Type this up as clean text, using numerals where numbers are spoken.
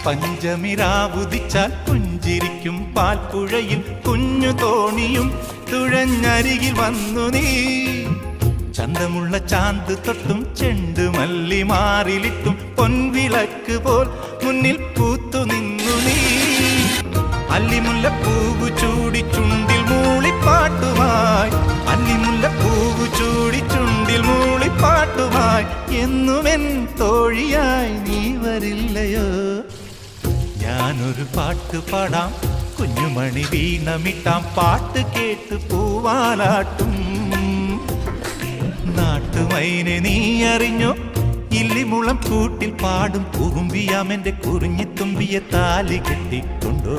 പഞ്ചമിരാവുദിച്ചാൽ പുഞ്ചിരിക്കും പാൽപ്പുഴയിൽ കുഞ്ഞു തോണിയും തുഴഞ്ഞരികിൽ വന്നു നീ. ചന്തമുള്ള ചാന്ത് തൊട്ടും ചെണ്ടുമല്ലി മാറിലിട്ടും പൊൻവിളക്ക് പോൽ മുന്നിൽ പൂത്തു നിന്നു നീ. അല്ലിമുല്ലപ്പൂവ് ചൂടി ചുണ്ടിൽ മൂളിപ്പാട്ടുമായി, അല്ലിമുല്ലപ്പൂവ് ചൂടി ചുണ്ടിൽ മൂളിപ്പാട്ടുമായി എന്നുമെൻ തോഴിയായി നീ വരില്ലയോ? ഞാനൊരു പാട്ട് പാടാം, കുഞ്ഞുമണി വീണമിട്ടാം, പാട്ട് കേട്ട് പൂവാലാട്ടും. നാട്ടുമൈനെ നീ അറിഞ്ഞോ? ഇല്ലിമുളം കൂട്ടിൽ പാടും കുറുമ്പിയാമെന്റെ കുറിഞ്ഞിത്തുമ്പിയെ താലി കെട്ടിക്കൊണ്ടോ?